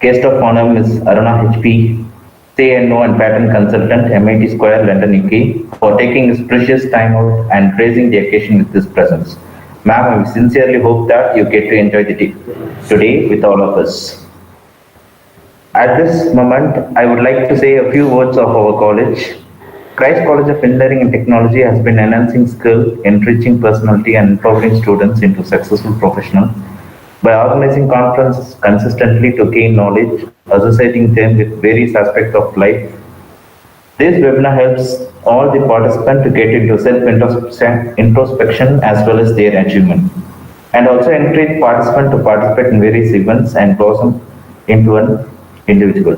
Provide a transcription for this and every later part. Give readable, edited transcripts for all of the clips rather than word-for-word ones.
Guest of honor Ms. Aruna HP, CNO and patent consultant, MIT Square, London, UK, for taking his precious time out and gracing the occasion with his presence. Ma'am, I sincerely hope that you get to enjoy the day today with all of us. At this moment, I would like to say a few words of our college. Christ College of Engineering and Technology has been enhancing skill, enriching personality, and empowering students into successful professionals by organizing conferences consistently to gain knowledge, associating them with various aspects of life. This webinar helps all the participants to get into self-introspection as well as their achievement, and also encourage participants to participate in various events and blossom into an individual.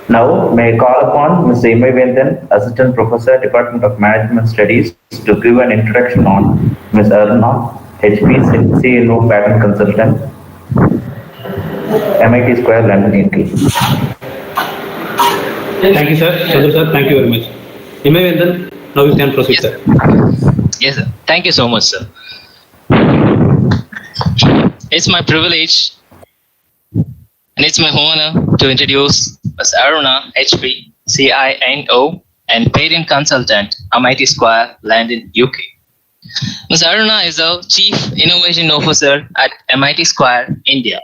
Now, may I call upon Ms. Imai Vendan, Assistant Professor, Department of Management Studies, to give an introduction on Ms. Aruna, HP, CNO Patent Consultant, MIT Square, London, UK. Thank you, sir. Sir, thank you very much. Imai Vendan, now you can proceed, sir. Yes, sir. Thank you so much, sir. It's my privilege and it's my honor to introduce Ms. Aruna HP, CINO, and Patent Consultant, MIT Square, London, UK. Ms. Aruna is a Chief Innovation Officer at MIT Square, India.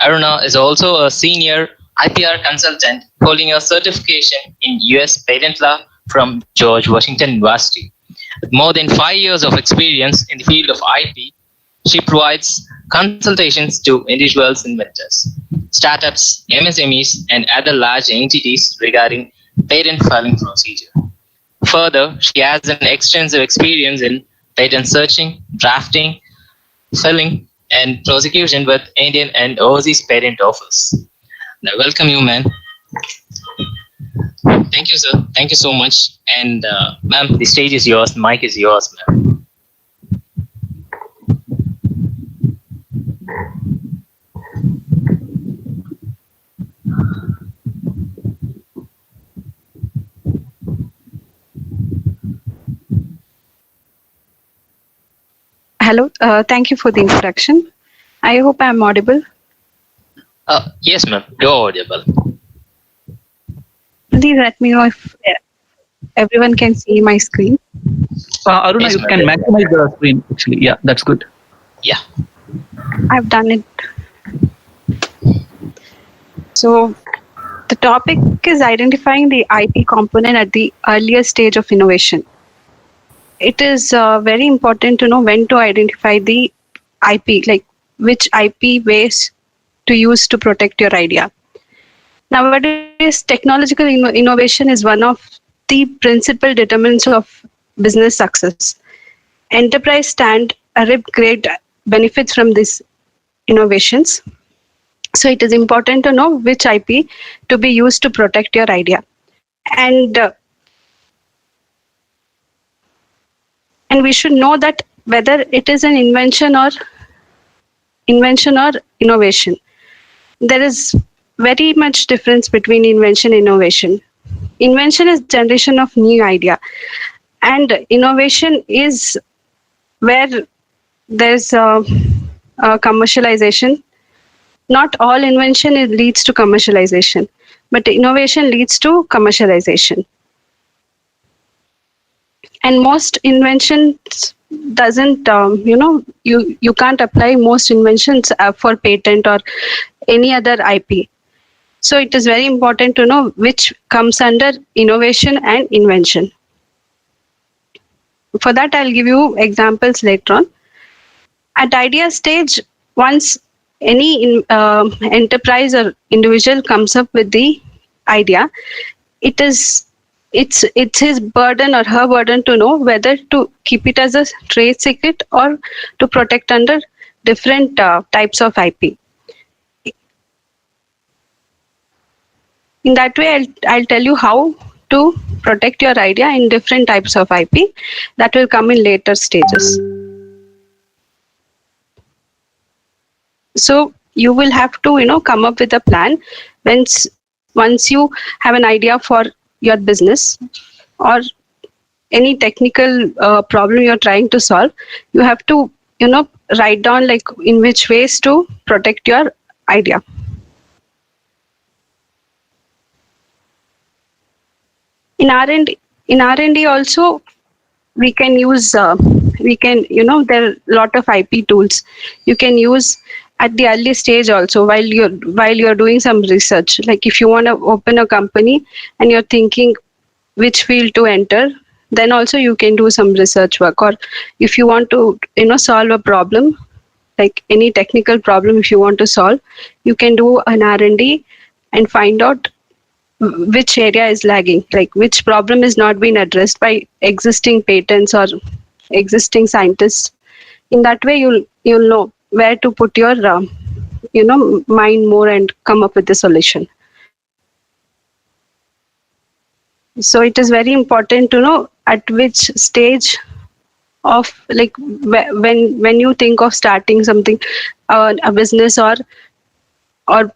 Aruna is also a Senior IPR Consultant holding a certification in US Patent Law from George Washington University. With more than 5 years of experience in the field of IP, she provides consultations to individuals, inventors, startups, MSMEs, and other large entities regarding patent filing procedure. Further, she has an extensive experience in patent searching, drafting, filing, and prosecution with Indian and overseas patent office. Now, welcome you, ma'am. Thank you, sir. Thank you so much. And ma'am, the stage is yours, the mic is yours, ma'am. Hello, thank you for the introduction. I hope I'm audible. Yes, ma'am, you're audible. Please let me know if everyone can see my screen. Aruna, Yes, you ma'am. can maximize the screen actually. Yeah, that's good. Yeah. I've done it. So the topic is identifying the IP component at the earliest stage of innovation. It is very important to know when to identify the IP, like which IP ways to use to protect your idea. Nowadays, technological innovation is one of the principal determinants of business success. Enterprise stand a reap great benefits from these innovations. So it is important to know which IP to be used to protect your idea. And we should know that whether it is an invention or innovation. There is very much difference between invention and innovation. Invention is generation of new idea, and innovation is where there's a commercialization. Not all invention leads to commercialization, but innovation leads to commercialization. And most inventions doesn't, you can't apply most inventions for patent or any other IP. So it is very important to know which comes under innovation and invention. For that, I'll give you examples later on. At idea stage, once any enterprise or individual comes up with the idea, it's his burden or her burden to know whether to keep it as a trade secret or to protect under different types of IP. In that way, I'll tell you how to protect your idea in different types of IP that will come in later stages. So you will have to, come up with a plan once you have an idea for your business or any technical problem you're trying to solve. You have to, write down like in which ways to protect your idea. In R&D also, we can use there are a lot of IP tools you can use at the early stage also, while you're doing some research. Like if you want to open a company and you're thinking which field to enter, then also you can do some research work. Or if you want to solve a problem, like any technical problem, if you want to solve, you can do an R&D and find out which area is lagging, like which problem is not being addressed by existing patents or existing scientists. In that way, you'll know where to put your mind more and come up with the solution. So it is very important to know at which stage of, like, when you think of starting something, a business, or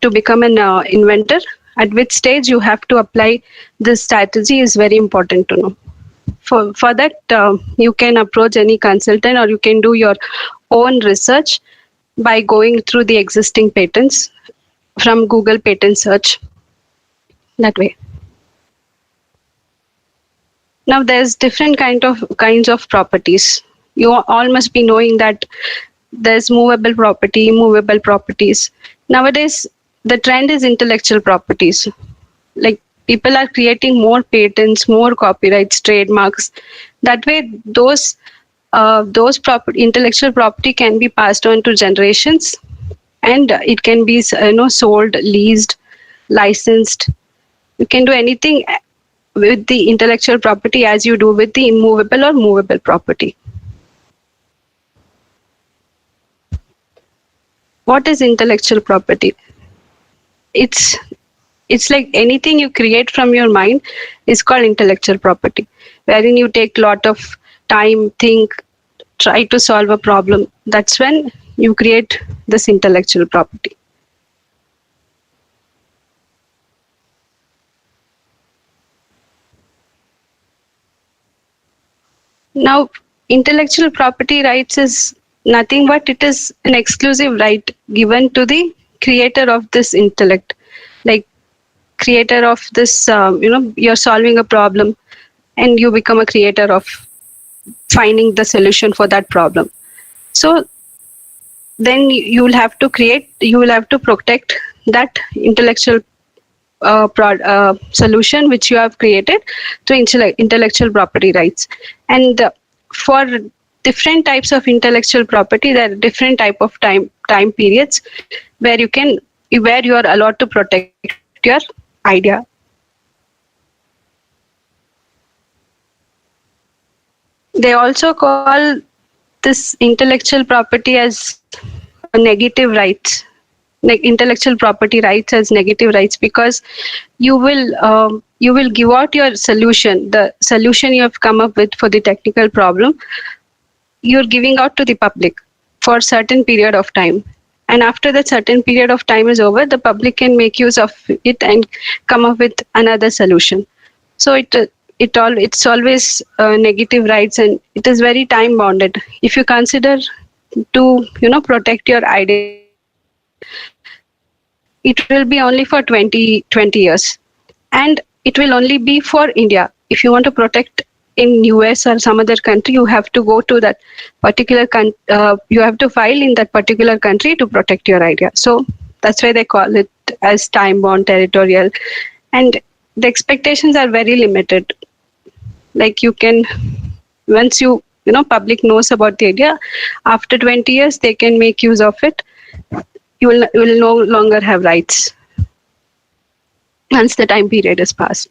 to become an inventor, at which stage you have to apply this strategy is very important to know. For that, you can approach any consultant, or you can do your own research by going through the existing patents from Google patent search, that way. Now there's different kinds of properties. You all must be knowing that there's movable property, immovable properties. Nowadays, the trend is intellectual properties. Like people are creating more patents, more copyrights, trademarks. That way, those intellectual property can be passed on to generations, and it can be sold, leased, licensed. You can do anything with the intellectual property as you do with the immovable or movable property. What is intellectual property? It's like anything you create from your mind is called intellectual property, wherein you take a lot of time, think, try to solve a problem. That's when you create this intellectual property. Now, intellectual property rights is nothing but it is an exclusive right given to the creator of this intellect. Like creator of this, you're solving a problem and you become a creator of finding the solution for that problem. So then you will have to protect that intellectual solution which you have created through intellectual property rights. And for different types of intellectual property, there are different type of time periods where you are allowed to protect your idea. They also call this intellectual property as negative rights, intellectual property rights as negative rights, because you will give out your solution, the solution you have come up with for the technical problem. You're giving out to the public for a certain period of time, and after that certain period of time is over, the public can make use of it and come up with another solution. So it's always negative rights, and it is very time bounded. If you consider to protect your idea, it will be only for 20 years, and it will only be for India. If you want to protect in US or some other country, you have to go to that particular you have to file in that particular country to protect your idea. So that's why they call it as time bound, territorial, and the expectations are very limited. Like you can, once public knows about the idea, after 20 years they can make use of it. You will no longer have rights once the time period is passed.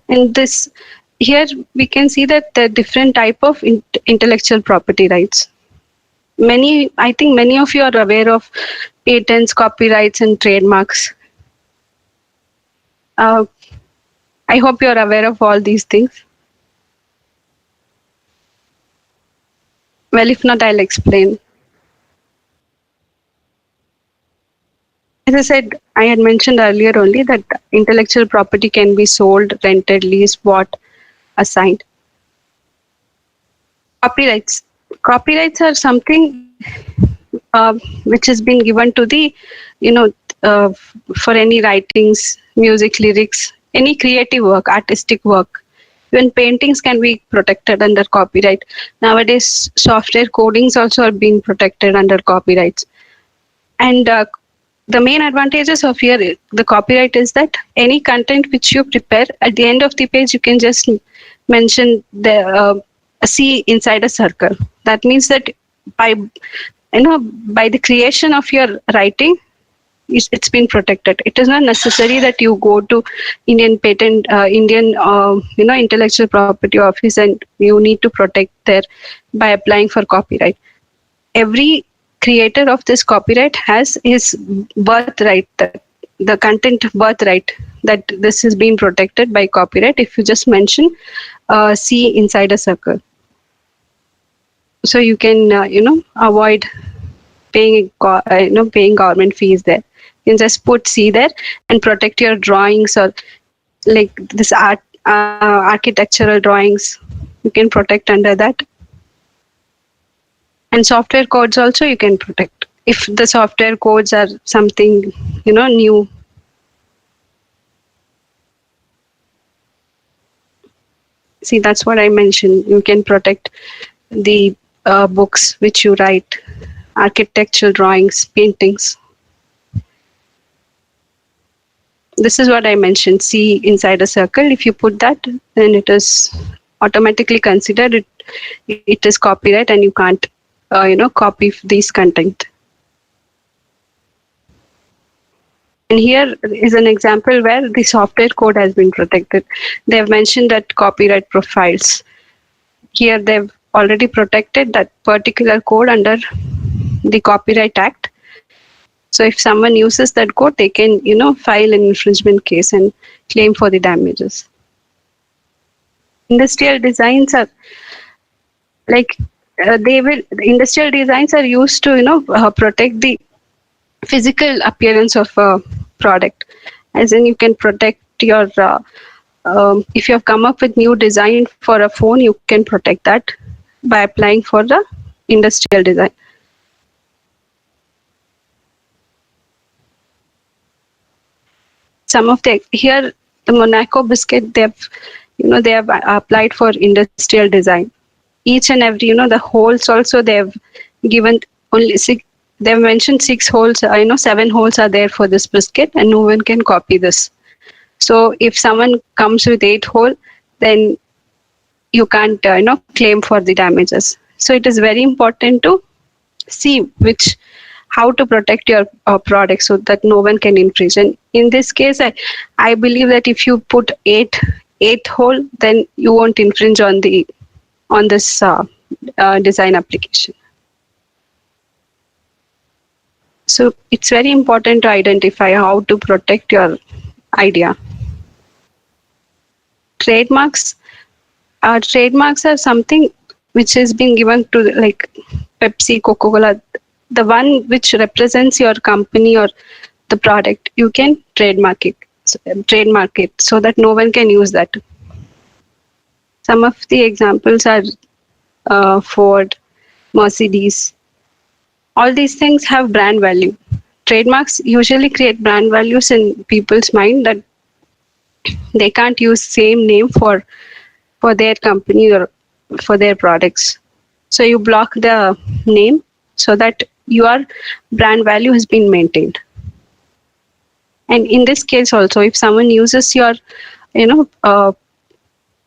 And here we can see that there are different type of intellectual property rights. I think many of you are aware of patents, copyrights, and trademarks. I hope you are aware of all these things. Well, if not, I'll explain. As I said, I had mentioned earlier only that intellectual property can be sold, rented, leased, bought, assigned. Copyrights are something which has been given to the, for any writings, music, lyrics, any creative work, artistic work. Even paintings can be protected under copyright. Nowadays, software codings also are being protected under copyrights. And the main advantages of here, the copyright is that any content which you prepare, at the end of the page, you can just mention the C inside a circle. That means that by by the creation of your writing, it's been protected. It is not necessary that you go to Indian intellectual property office and you need to protect there by applying for copyright. Every creator of this copyright has his birthright, the content birthright, that this is being protected by copyright if you just mention C inside a circle. So you can avoid paying paying government fees there. You can just put C there and protect your drawings, or like this architectural drawings, you can protect under that. And software codes also you can protect if the software codes are something new. See, that's what I mentioned. You can protect the books which you write, architectural drawings, paintings. This is what I mentioned, C inside a circle. If you put that, then it is automatically considered it is copyright, and you can't copy these content. And here is an example where the software code has been protected. They have mentioned that copyright profiles. Here they've already protected that particular code under the Copyright Act. So if someone uses that code, they can file an infringement case and claim for the damages. Industrial designs are like industrial designs are used to protect the physical appearance of a product. As in, you can protect your if you have come up with new design for a phone, you can protect that by applying for the industrial design. Some of the Monaco biscuit, they have applied for industrial design. Each and every the holes also they have given only 6. They've mentioned 6 holes. 7 holes are there for this biscuit, and no one can copy this. So if someone comes with 8 hole, then you can't claim for the damages. So it is very important to see how to protect your product so that no one can infringe. And in this case, I believe that if you put 8 hole, then you won't infringe on this design application. So it's very important to identify how to protect your idea. Trademarks are something which has been given to like Pepsi, Coca-Cola. The one which represents your company or the product, you can trademark it so that no one can use that. Some of the examples are Ford, Mercedes. All these things have brand value. Trademarks usually create brand values in people's mind that they can't use same name for their company or for their products. So you block the name so that your brand value has been maintained. And in this case also, if someone uses your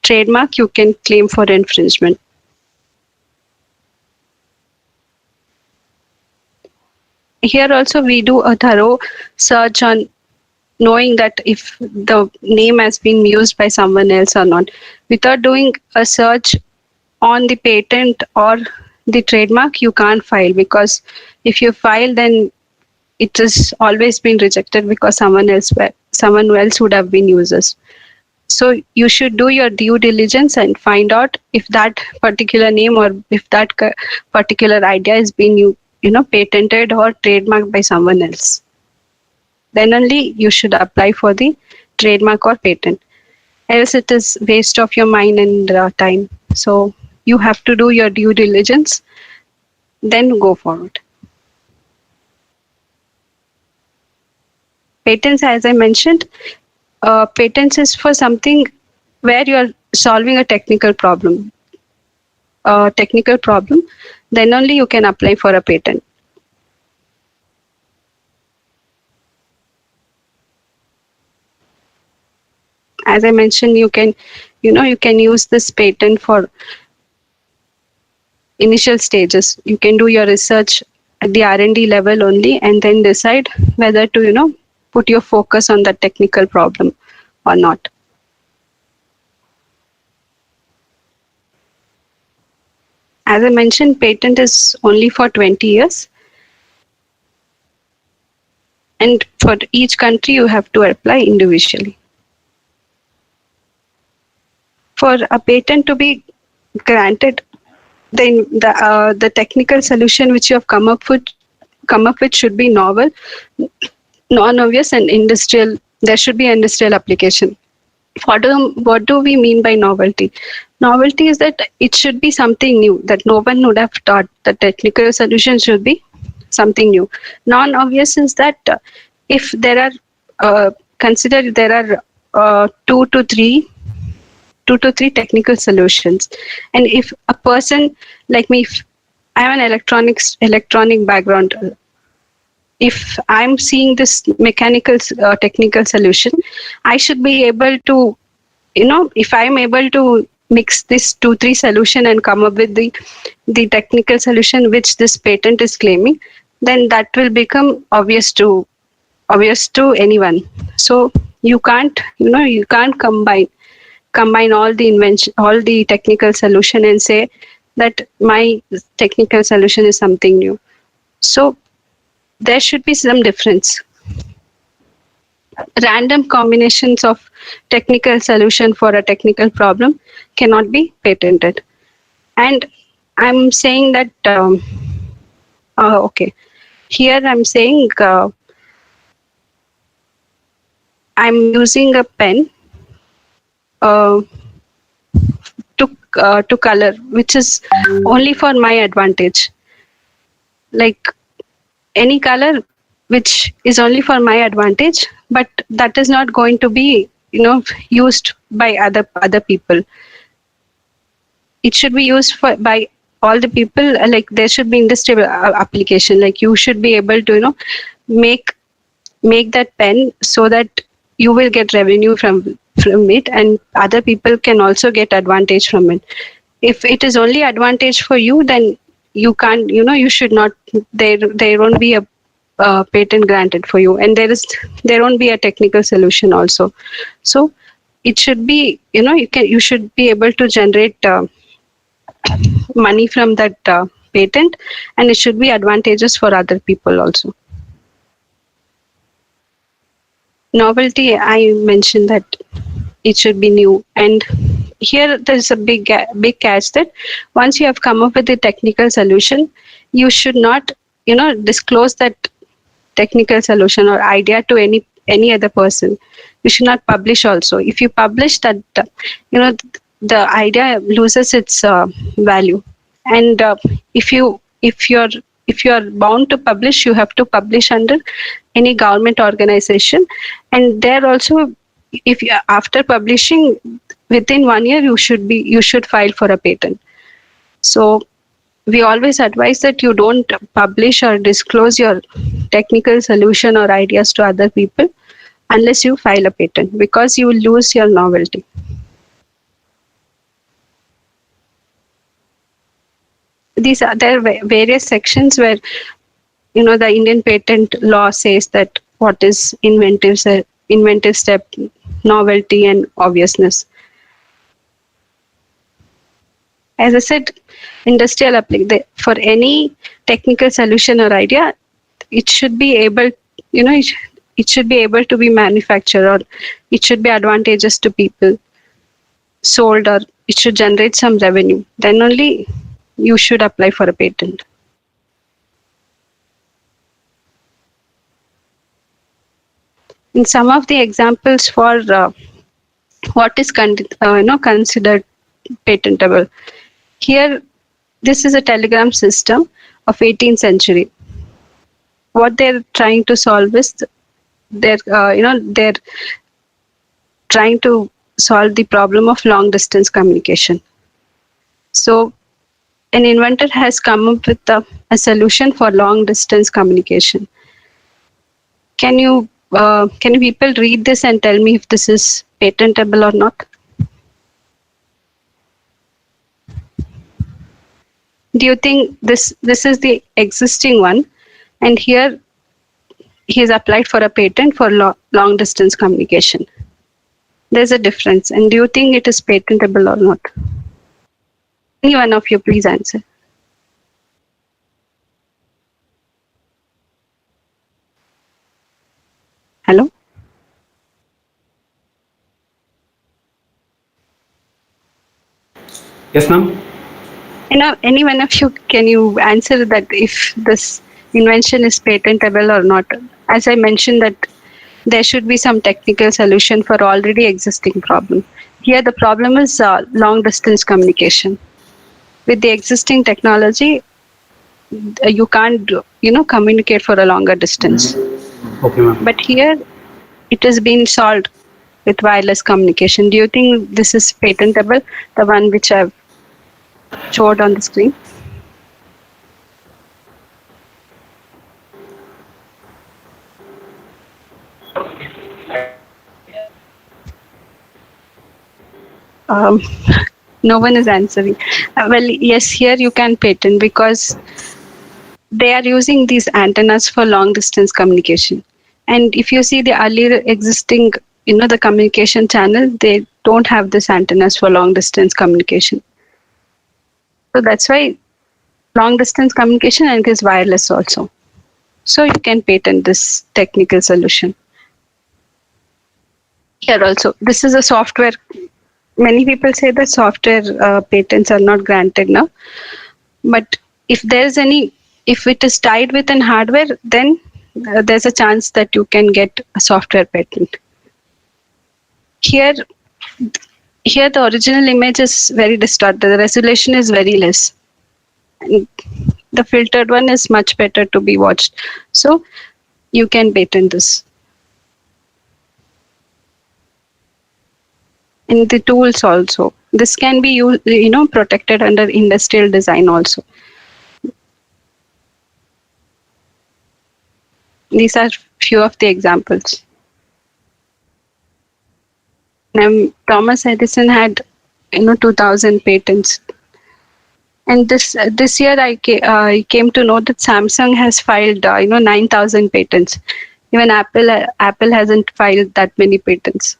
trademark, you can claim for infringement. Here also we do a thorough search on knowing that if the name has been used by someone else or not. Without doing a search on the patent or the trademark, you can't file, because if you file, then it has always been rejected because someone else would have been users. So you should do your due diligence and find out if that particular name or if that particular idea is being patented or trademarked by someone else. Then only you should apply for the trademark or patent. Else it is waste of your mind and time. So you have to do your due diligence, then go forward. Patents, as I mentioned, patents is for something where you are solving a technical problem. Then only you can apply for a patent. As I mentioned, you can use this patent for initial stages. You can do your research at the R&D level only, and then decide whether to put your focus on the technical problem or not. As I mentioned, patent is only for 20 years. And for each country, you have to apply individually. For a patent to be granted, then the technical solution which you have come up with should be novel, non-obvious, and industrial. There should be industrial application. What do we mean by novelty? Novelty is that it should be something new that no one would have thought. The technical solution should be something new. Non-obvious is that if there are consider there are 2 to 3 technical solutions, and if a person like me, if I have an electronic background, if I'm seeing this mechanical technical solution, I should be able to, if I'm able to mix this 2-3 solution and come up with the technical solution which this patent is claiming, then that will become obvious to anyone. So you can't combine all the technical solution and say that my technical solution is something new. So there should be some difference. Random combinations of technical solution for a technical problem cannot be patented. And I'm saying that, okay, here I'm saying I'm using a pen to color, which is only for my advantage. Like any color which is only for my advantage, but that is not going to be used by other people. It should be used by all the people. Like there should be industrial application. Like you should be able to make that pen so that you will get revenue from it, and other people can also get advantage from it. If it is only advantage for you, then you can't, you should not, there won't be a patent granted for you, and there won't be a technical solution also. So it should be, you should be able to generate money from that patent, and it should be advantageous for other people also. Novelty, I mentioned that it should be new, and here there's a big catch that once you have come up with the technical solution, you should not disclose that technical solution or idea to any other person. You should not publish also. If you publish that, the idea loses its value. And if you're bound to publish, you have to publish under any government organization, and there also, if you, after publishing within 1 year, you should file for a patent. So we always advise that you don't publish or disclose your technical solution or ideas to other people unless you file a patent, because you will lose your novelty. There are various sections where the Indian patent law says that what is inventive step, novelty, and obviousness. As I said, industrial application, for any technical solution or idea, it should be able, it should be able to be manufactured, or it should be advantageous to people, sold, or it should generate some revenue. Then only you should apply for a patent. In some of the examples for what is considered patentable, here this is a telegram system of 18th century. What they're trying to solve is they're trying to solve the problem of long distance communication. So an inventor has come up with a solution for long distance communication. Can you people read this and tell me if this is patentable or not? Do you think this is the existing one, and here he has applied for a patent for long distance communication? There's a difference, and do you think it is patentable or not? Any one of you, please answer. Hello? Yes, ma'am. Any one of you, can you answer that if this invention is patentable or not? As I mentioned that there should be some technical solution for already existing problem. Here the problem is long distance communication. With the existing technology, you can't communicate for a longer distance. Okay, ma'am. But here it has been solved with wireless communication. Do you think this is patentable, the one which I've showed on the screen? No one is answering. Well, yes, here you can patent because they are using these antennas for long distance communication. And if you see the earlier existing, the communication channel, they don't have this antennas for long distance communication. So that's why long distance communication, and it is wireless also. So you can patent this technical solution. Here also, this is a software. Many people say that software patents are not granted now. But if it is tied with an hardware, then there's a chance that you can get a software patent. Here the original image is very distorted. The resolution is very less. And the filtered one is much better to be watched. So you can patent this. And the tools also. This can be used, protected under industrial design also. These are few of the examples. Thomas Edison had 2000 patents, and this year I came to know that Samsung has filed 9000 patents. Even Apple hasn't filed that many patents.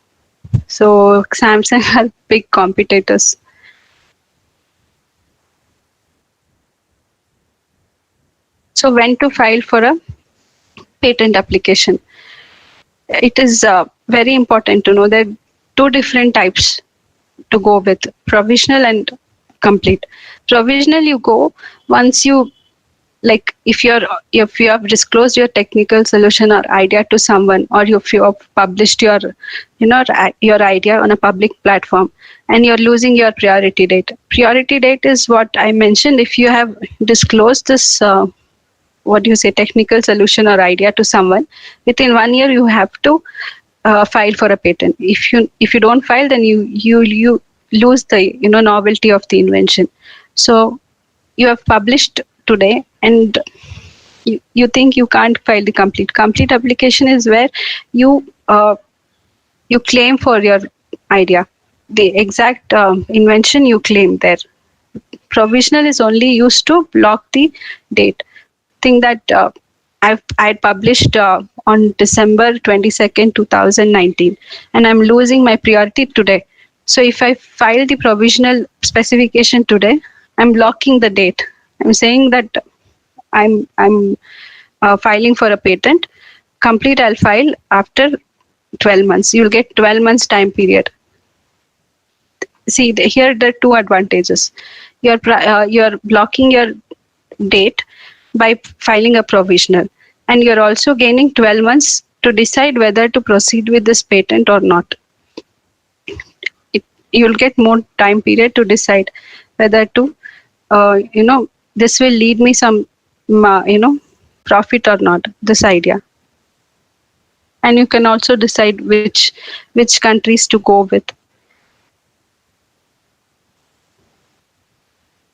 So Samsung are big competitors. So when to file for a patent application? It is very important to know that two different types to go with: provisional and complete. Provisional, you go once you, like, if you have disclosed your technical solution or idea to someone, or if you have published your idea on a public platform, and you're losing your priority date. Priority date is what I mentioned. If you have disclosed this technical solution or idea to someone, within 1 year you have to file for a patent. If you don't file, then you lose the novelty of the invention. So you have published today, and you think you can't file the complete application is where you claim for your idea, the exact invention you claim there. Provisional is only used to block the date. Think that I published on December 22nd, 2019, and I'm losing my priority today. So if I file the provisional specification today, I'm blocking the date. I'm saying that I'm filing for a patent. Complete, I'll file after 12 months. You'll get 12 months time period. See, here there are two advantages. You're blocking your date by filing a provisional, and you're also gaining 12 months to decide whether to proceed with this patent or not. You'll get more time period to decide whether to, this will lead me some, profit or not, this idea. and you can also decide which countries to go with.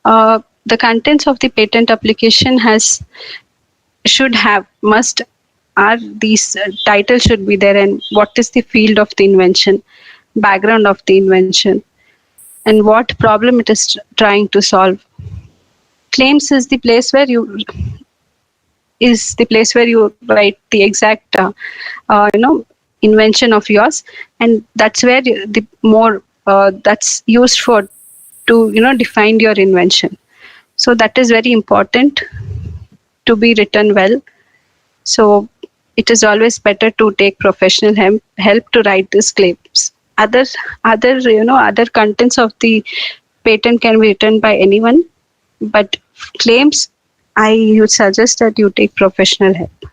The contents of the patent application must are these title should be there, and what is the field of the invention, background of the invention, and what problem it is trying to solve. Claims is the place where you write the exact invention of yours, and that's where the more that's used for to define your invention. So that is very important to be written well. So it is always better to take professional help to write these claims. Other contents of the patent can be written by anyone, but claims, I would suggest that you take professional help.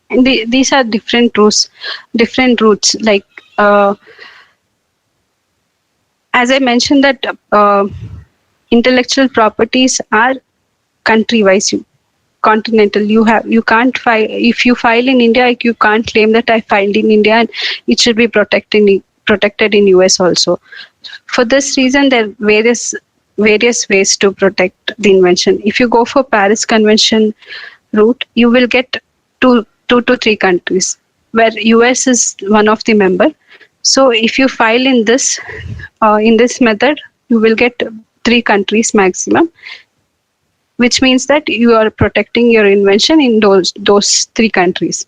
And these are different routes. Like as I mentioned that intellectual properties are country-wise, continental. You can't file if you file in India. You can't claim that I filed in India, and it should be protected in US also. For this reason, there are various ways to protect the invention. If you go for Paris Convention route, you will get two to three countries, where US is one of the member. So if you file in this method, you will get 3 countries maximum, which means that you are protecting your invention in those 3 countries.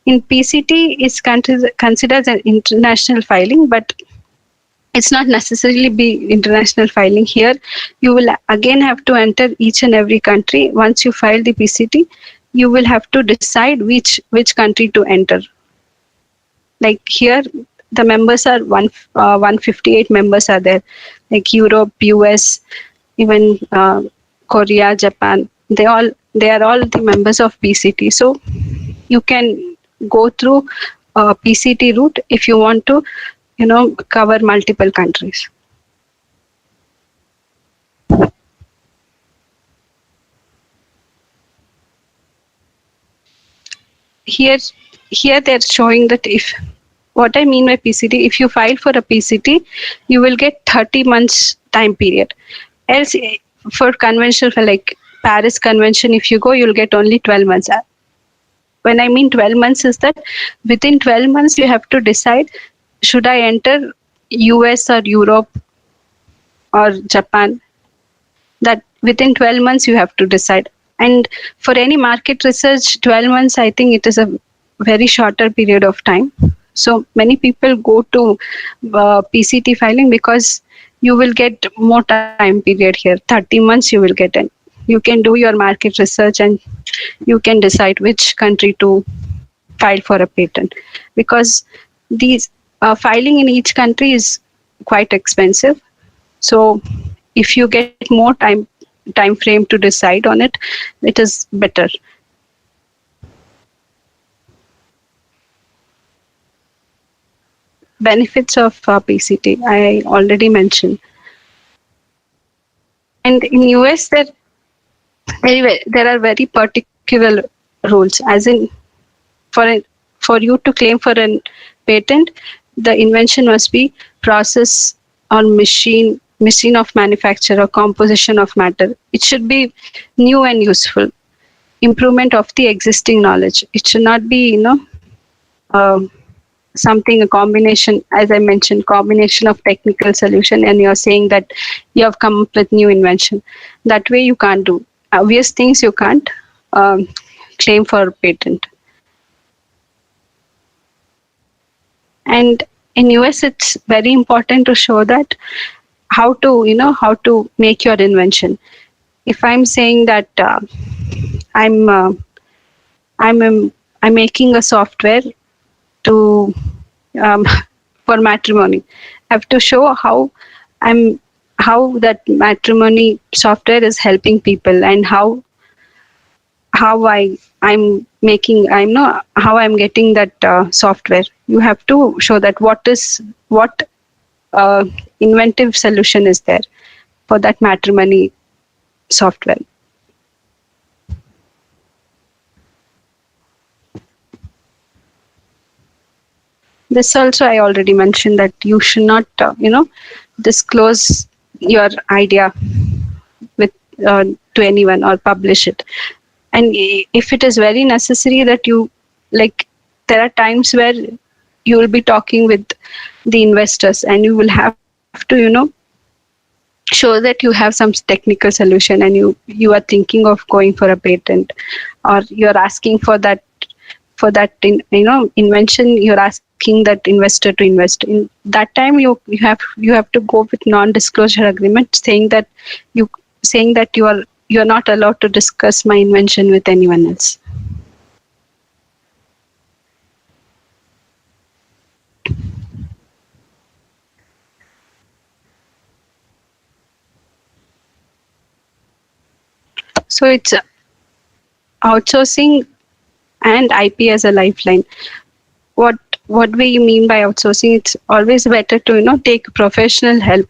In PCT, it's considered an international filing, but it's not necessarily be international filing. Here, you will again have to enter each and every country. Once you file the PCT, you will have to decide which country to enter. Like here, the members are 158 members are there, like Europe, US, even Korea, Japan. They are all the members of PCT. So you can go through PCT route if you want to, cover multiple countries. Here they're showing that what I mean by PCT, if you file for a PCT, you will get 30 months time period. Else, for conventional, like Paris Convention, if you go, you'll get only 12 months. When I mean 12 months is that within 12 months, you have to decide, should I enter US or Europe or Japan? That within 12 months, you have to decide. And for any market research, 12 months, I think it is a very shorter period of time. So many people go to PCT filing because you will get more time period here. 30 months you will get in. You can do your market research and you can decide which country to file for a patent. Because these filing in each country is quite expensive. So if you get more time frame to decide on it, it is better. Benefits of PCT, I already mentioned. And in US, there are very particular rules. As in, for you to claim for a patent, the invention must be process on machine of manufacture or composition of matter. It should be new and useful. Improvement of the existing knowledge. It should not be, a combination, as I mentioned, combination of technical solution, and you're saying that you have come up with new invention. That way you can't do. Obvious things you can't claim for a patent. And in US, it's very important to show that how to make your invention. If I'm saying that I'm making a software to for matrimony, I have to show how that matrimony software is helping people, and how I'm getting that software. You have to show that what inventive solution is there for that matrimony software. This also I already mentioned that you should not, disclose your idea with to anyone or publish it. And if it is very necessary that you, like, there are times where you will be talking with the investors and you will have to, show that you have some technical solution and you are thinking of going for a patent, or you're asking for that invention, you're asking that investor to invest. In that time you have to go with non-disclosure agreement saying that you're not allowed to discuss my invention with anyone else. So it's outsourcing and IP as a lifeline. What we mean by outsourcing? It's always better to take professional help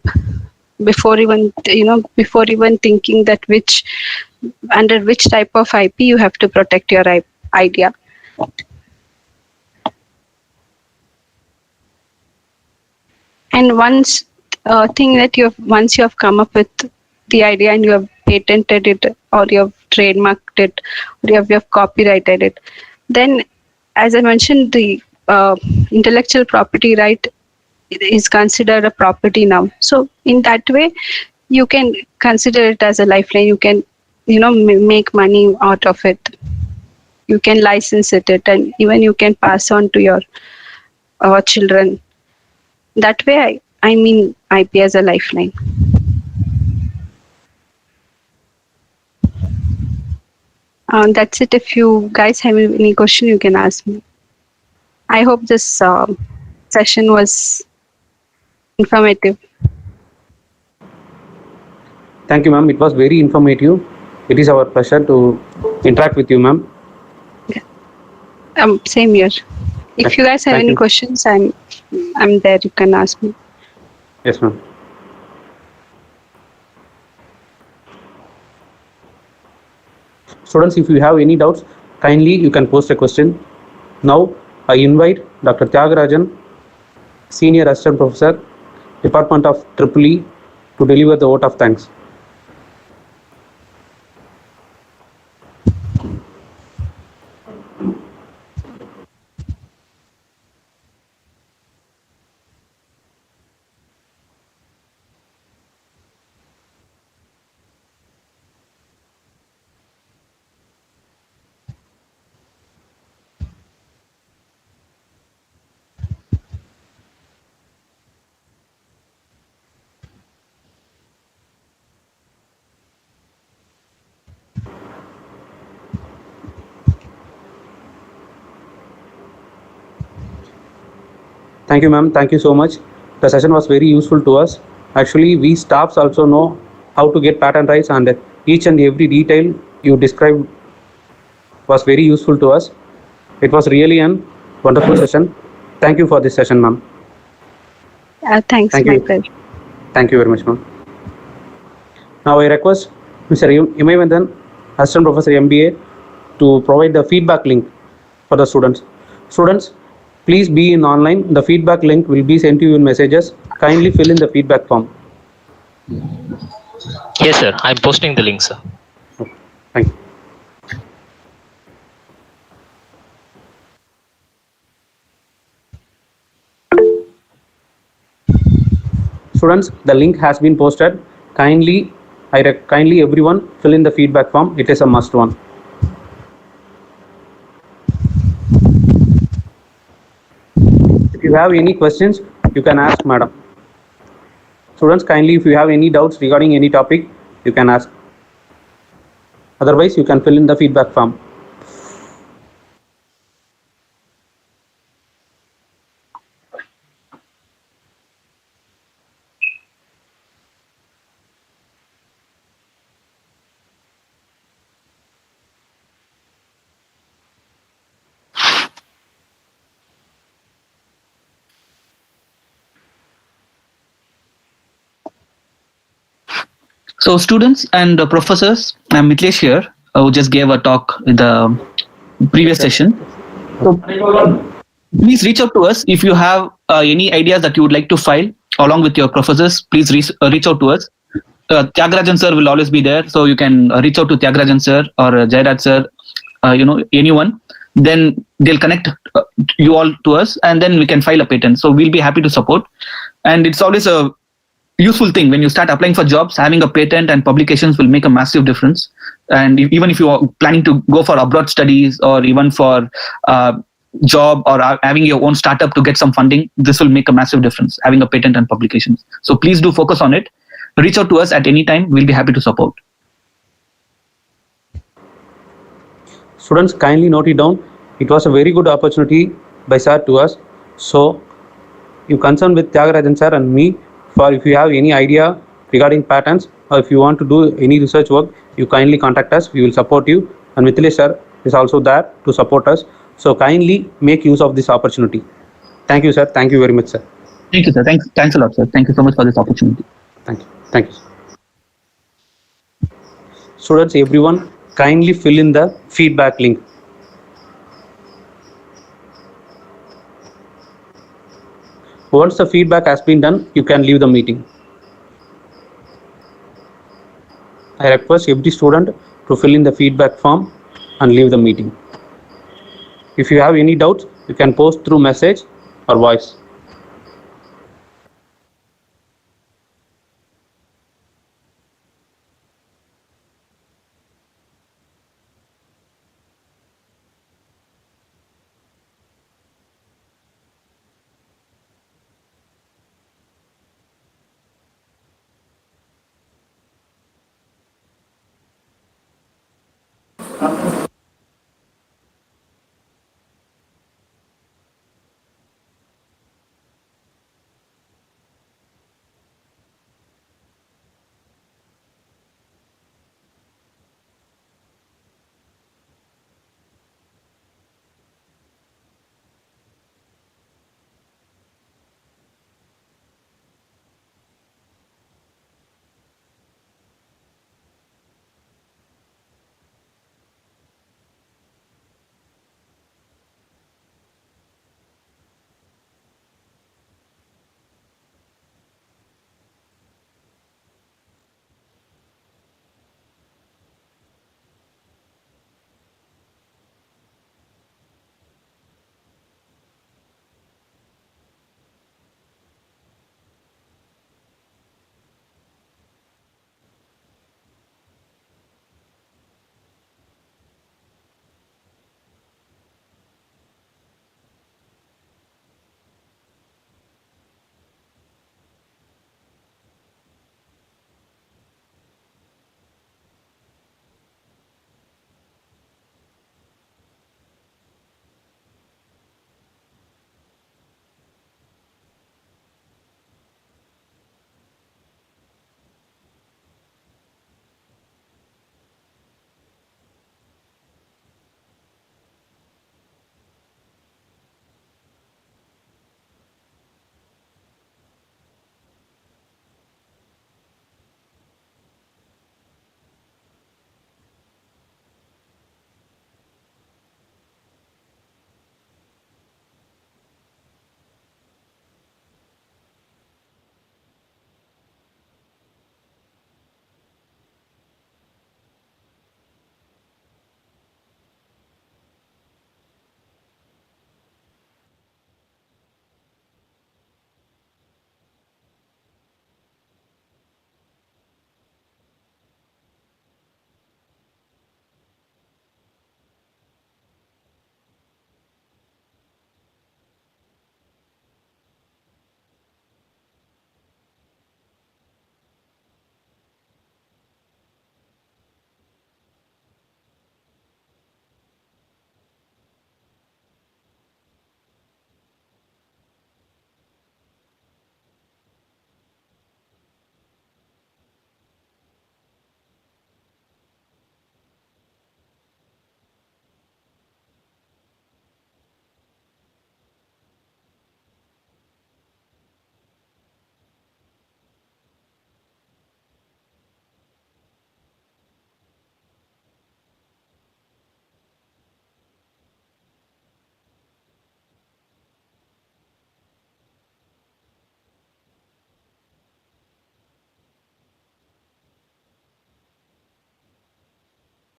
before even thinking that under which type of IP you have to protect your idea. And once once you have come up with the idea and you have patented it, or you have trademarked it, or you have copyrighted it, then, as I mentioned, the intellectual property right is considered a property now. So in that way, you can consider it as a lifeline. You can, make money out of it. You can license it, and even you can pass on to your children. That way, I mean IP as a lifeline. That's it. If you guys have any question, you can ask me. I hope this session was informative. Thank you, ma'am. It was very informative. It is our pleasure to interact with you, ma'am. Same here. If you guys have any questions, I'm there. You can ask me. Yes, ma'am. Students, if you have any doubts, kindly you can post a question. Now, I invite Dr. Tyagarajan, Senior Assistant Professor, Department of EEE, to deliver the vote of thanks. Thank you, ma'am. Thank you so much. The session was very useful to us. Actually, we staffs also know how to get patent rights, and each and every detail you described was very useful to us. It was really a wonderful session. Thank you for this session, ma'am. Thanks, Thank my you. pleasure. Thank you very much, ma'am. Now I request Mr. Imaivandan, Assistant Professor MBA, to provide the feedback link for the students. Students, please be in online. The feedback link will be sent to you in messages. Kindly fill in the feedback form. Yes, sir. I'm posting the link, sir. Thank you. Students, the link has been posted. Kindly everyone fill in the feedback form. It is a must one. If you have any questions, you can ask madam. Students, kindly, if you have any doubts regarding any topic, you can ask. Otherwise, you can fill in the feedback form. So students and professors, I'm Mitlesh here, who just gave a talk in the previous session. So Please reach out to us if you have any ideas that you would like to file along with your professors. Please reach out to us. Tyagarajan sir will always be there, so you can reach out to Tyagarajan sir or Jairaj sir, anyone. Then they'll connect you all to us, and then we can file a patent. So we'll be happy to support. And it's always a useful thing when you start applying for jobs. Having a patent and publications will make a massive difference. And even if you are planning to go for abroad studies or even for job or having your own startup to get some funding, this will make a massive difference, having a patent and publications. So please do focus on it. Reach out to us at any time. We'll be happy to support. Students, kindly note it down. It was a very good opportunity by sir to us. So you consult with Tyagarajan sir and me for if you have any idea regarding patents or if you want to do any research work, you kindly contact us. We will support you. And Mithilesh sir is also there to support us. So kindly make use of this opportunity. Thank you, sir. Thank you very much, sir. Thank you, sir. Thanks a lot, sir. Thank you so much for this opportunity. Thank you. Thank you, sir. Students, everyone, kindly fill in the feedback link. Once the feedback has been done, you can leave the meeting. I request every student to fill in the feedback form and leave the meeting. If you have any doubts, you can post through message or voice.